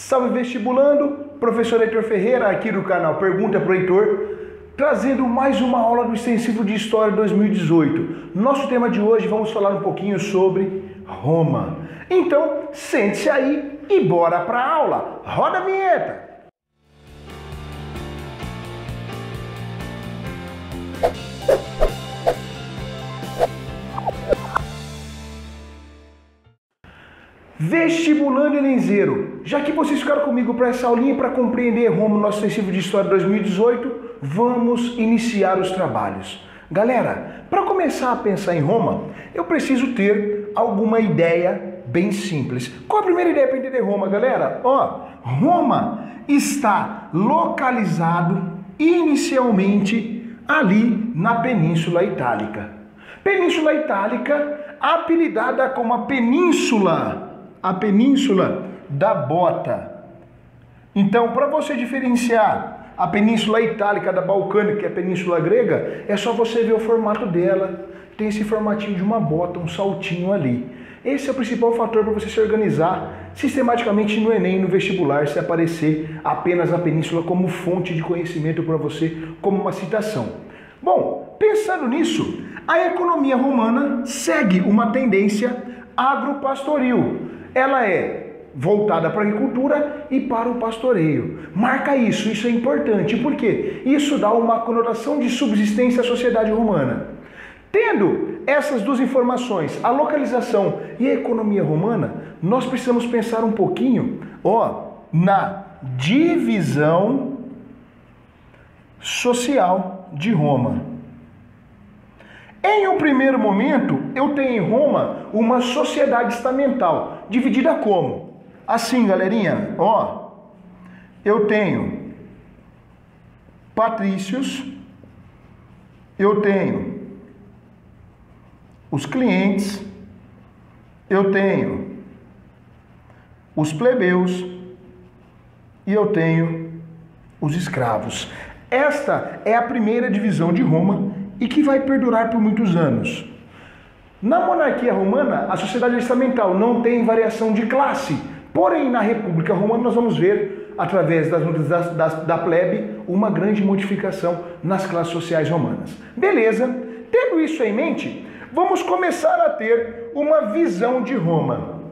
Salve vestibulando, professor Heitor Ferreira aqui do canal Pergunta pro Heitor, trazendo mais uma aula do Extensivo de História 2018. Nosso tema de hoje, vamos falar um pouquinho sobre Roma. Então, sente-se aí e bora pra aula. Roda a vinheta! Vestibulando Elenzeiro, já que vocês ficaram comigo para essa aulinha para compreender Roma no nosso Extensivo de História 2018, vamos iniciar os trabalhos. Galera, para começar a pensar em Roma, eu preciso ter alguma ideia bem simples. Qual a primeira ideia para entender Roma, galera? Roma está localizado inicialmente ali na Península Itálica. Península Itálica, apelidada como a Península da Bota. Então, para você diferenciar a Península Itálica da Balcânica, que é a Península Grega, é só você ver o formato dela. Tem esse formatinho de uma bota, um saltinho ali. Esse é o principal fator para você se organizar sistematicamente no Enem, no vestibular, se aparecer apenas a península como fonte de conhecimento para você, como uma citação. Bom, pensando nisso, a economia romana segue uma tendência agropastoril. Ela é voltada para a agricultura e para o pastoreio. Marca isso, isso é importante, porque isso dá uma conotação de subsistência à sociedade romana. Tendo essas duas informações, a localização e a economia romana, nós precisamos pensar um pouquinho, na divisão social de Roma. Em um primeiro momento, eu tenho em Roma uma sociedade estamental, dividida como? Assim, galerinha, eu tenho patrícios, eu tenho os clientes, eu tenho os plebeus e eu tenho os escravos. Esta é a primeira divisão de Roma e que vai perdurar por muitos anos. Na monarquia romana, a sociedade estamental não tem variação de classe, porém na República Romana nós vamos ver, através das lutas da plebe, uma grande modificação nas classes sociais romanas. Beleza? Tendo isso em mente, vamos começar a ter uma visão de Roma.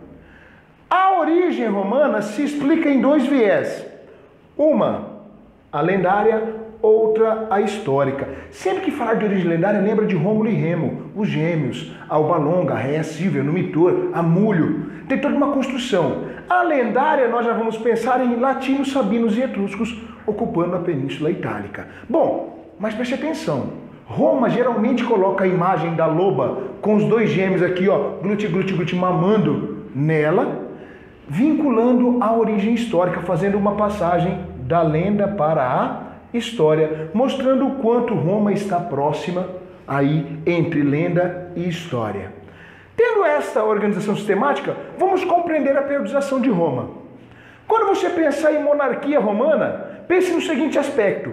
A origem romana se explica em dois viés. Uma, a lendária, outra, a histórica. Sempre que falar de origem lendária, lembra de Rômulo e Remo, os gêmeos, Alba Longa, Réa Sílvia, Numitor, Amulho. Tem toda uma construção. A lendária, nós já vamos pensar em latinos, sabinos e etruscos ocupando a Península Itálica. Bom, mas preste atenção. Roma geralmente coloca a imagem da loba com os dois gêmeos aqui, glute, mamando nela, vinculando a origem histórica, fazendo uma passagem da lenda para a história, mostrando o quanto Roma está próxima aí entre lenda e história. Tendo esta organização sistemática, vamos compreender a periodização de Roma. Quando você pensar em monarquia romana, pense no seguinte aspecto.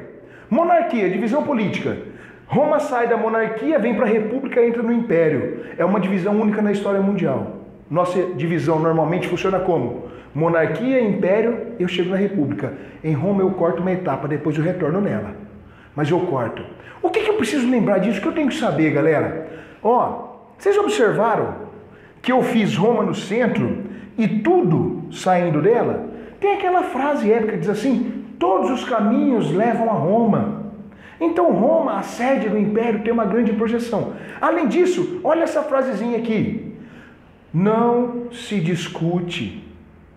Monarquia, divisão política. Roma sai da monarquia, vem para a república e entra no império. É uma divisão única na história mundial. Nossa divisão normalmente funciona como? Monarquia, império, eu chego na república. Em Roma eu corto uma etapa, depois eu retorno nela. Mas eu corto. O que eu preciso lembrar disso? O que eu tenho que saber, galera? Vocês observaram que eu fiz Roma no centro e tudo saindo dela? Tem aquela frase épica que diz assim, todos os caminhos levam a Roma. Então Roma, a sede do império, tem uma grande projeção. Além disso, olha essa frasezinha aqui. Não se discute,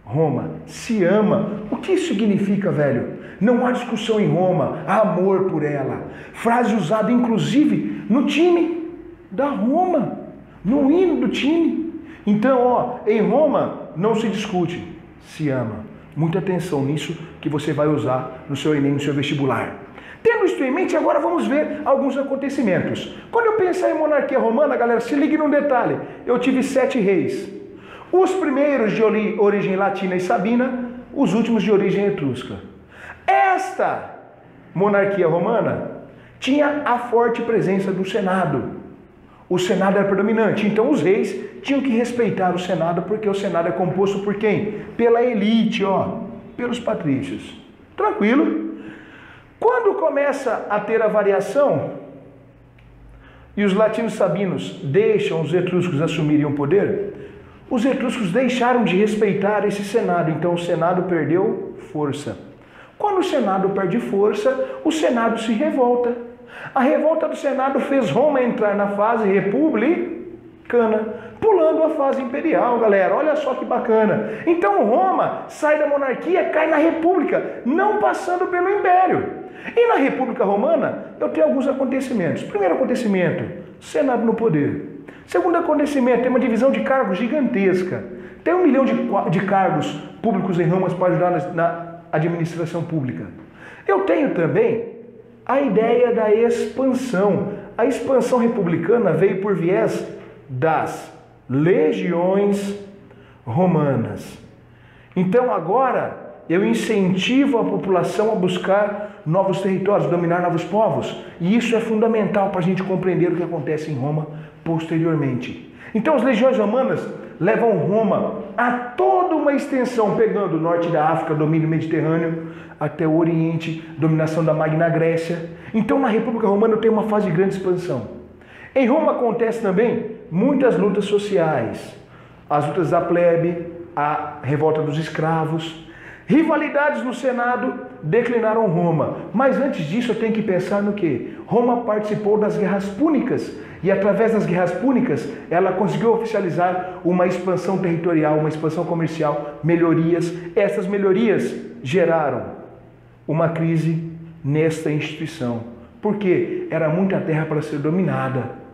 Roma se ama. O que isso significa, velho? Não há discussão em Roma, há amor por ela. Frase usada, inclusive, no time da Roma, no hino do time. Então, em Roma, não se discute, se ama. Muita atenção nisso que você vai usar no seu Enem, no seu vestibular. Tendo isso em mente, agora vamos ver alguns acontecimentos. Quando eu pensar em monarquia romana, galera, se ligue num detalhe. Eu tive 7 reis. Os primeiros de origem latina e sabina, os últimos de origem etrusca. Esta monarquia romana tinha a forte presença do Senado. O Senado era predominante, então os reis tinham que respeitar o Senado, porque o Senado é composto por quem? Pela elite, pelos patrícios. Tranquilo. Quando começa a ter a variação e os latinos sabinos deixam os etruscos assumirem o poder, os etruscos deixaram de respeitar esse Senado, então o Senado perdeu força. Quando o Senado perde força, o Senado se revolta. A revolta do Senado fez Roma entrar na fase republicana, pulando a fase imperial, galera. Olha só que bacana. Então Roma sai da monarquia, cai na república, não passando pelo império. E na República Romana, eu tenho alguns acontecimentos. Primeiro acontecimento, Senado no poder. Segundo acontecimento, tem uma divisão de cargos gigantesca. Tem 1 milhão de cargos públicos em Roma para ajudar na administração pública. Eu tenho também a ideia da expansão. A expansão republicana veio por viés das legiões romanas. Então agora eu incentivo a população a buscar novos territórios, dominar novos povos. E isso é fundamental para a gente compreender o que acontece em Roma posteriormente. Então as legiões romanas levam Roma a toda uma extensão, pegando o norte da África, domínio mediterrâneo, até o Oriente, dominação da Magna Grécia. Então na República Romana eu tenho uma fase de grande expansão. Em Roma acontece também muitas lutas sociais. As lutas da plebe, a revolta dos escravos. Rivalidades no Senado declinaram Roma. Mas antes disso eu tenho que pensar no quê? Roma participou das guerras púnicas. E através das guerras púnicas, ela conseguiu oficializar uma expansão territorial, uma expansão comercial, melhorias. Essas melhorias geraram uma crise nesta instituição. Porque era muita terra para ser dominada.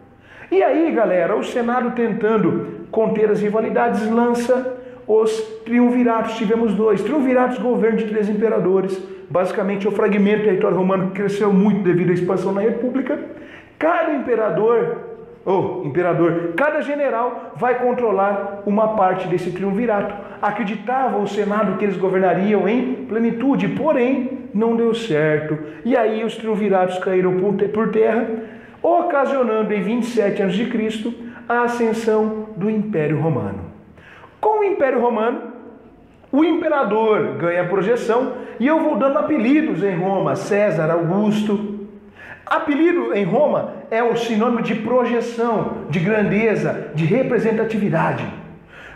E aí, galera, o Senado tentando conter as rivalidades lança os triunviratos. Tivemos 2 triunviratos, governo de 3 imperadores. Basicamente, o fragmento do território romano que cresceu muito devido à expansão na República. Cada cada general vai controlar uma parte desse triunvirato. Acreditava o Senado que eles governariam em plenitude, porém não deu certo. E aí os triunviratos caíram por terra, ocasionando em 27 a.C. a ascensão do Império Romano. Com o Império Romano, o imperador ganha projeção e eu vou dando apelidos em Roma: César, Augusto. Apelido em Roma é um sinônimo de projeção, de grandeza, de representatividade.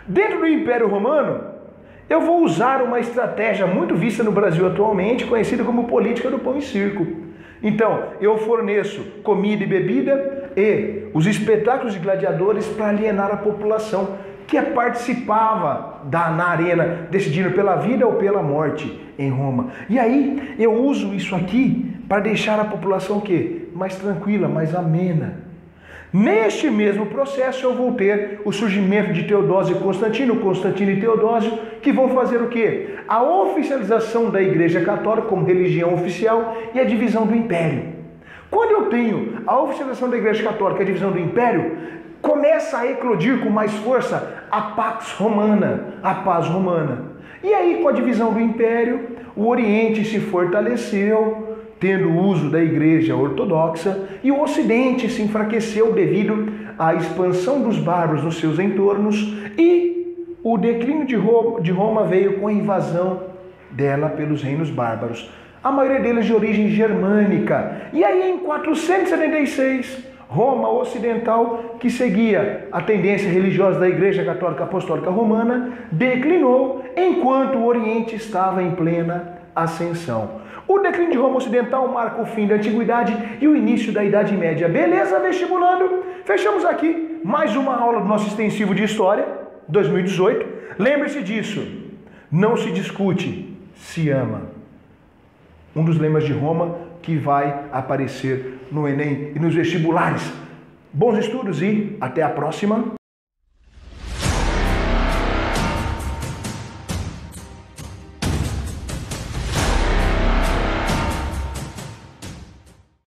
Dentro do Império Romano, eu vou usar uma estratégia muito vista no Brasil atualmente, conhecida como política do pão e circo. Então, eu forneço comida e bebida e os espetáculos de gladiadores para alienar a população que participava na arena, decidindo pela vida ou pela morte em Roma. E aí, eu uso isso aqui para deixar a população o quê? Mais tranquila, mais amena. Neste mesmo processo, eu vou ter o surgimento de Teodósio e Constantino, Constantino e Teodósio, que vão fazer o quê? A oficialização da Igreja Católica como religião oficial e a divisão do Império. Quando eu tenho a oficialização da Igreja Católica e a divisão do Império, começa a eclodir com mais força a Pax Romana, a paz romana. E aí, com a divisão do Império, o Oriente se fortaleceu, tendo o uso da Igreja Ortodoxa, e o Ocidente se enfraqueceu devido à expansão dos bárbaros nos seus entornos, e o declínio de Roma veio com a invasão dela pelos reinos bárbaros, a maioria deles de origem germânica. E aí, em 476, Roma Ocidental, que seguia a tendência religiosa da Igreja Católica Apostólica Romana, declinou, enquanto o Oriente estava em plena ascensão. O declínio de Roma Ocidental marca o fim da Antiguidade e o início da Idade Média. Beleza, vestibulando? Fechamos aqui mais uma aula do nosso extensivo de História 2018. Lembre-se disso, não se discute, se ama. Um dos lemas de Roma que vai aparecer no Enem e nos vestibulares. Bons estudos e até a próxima.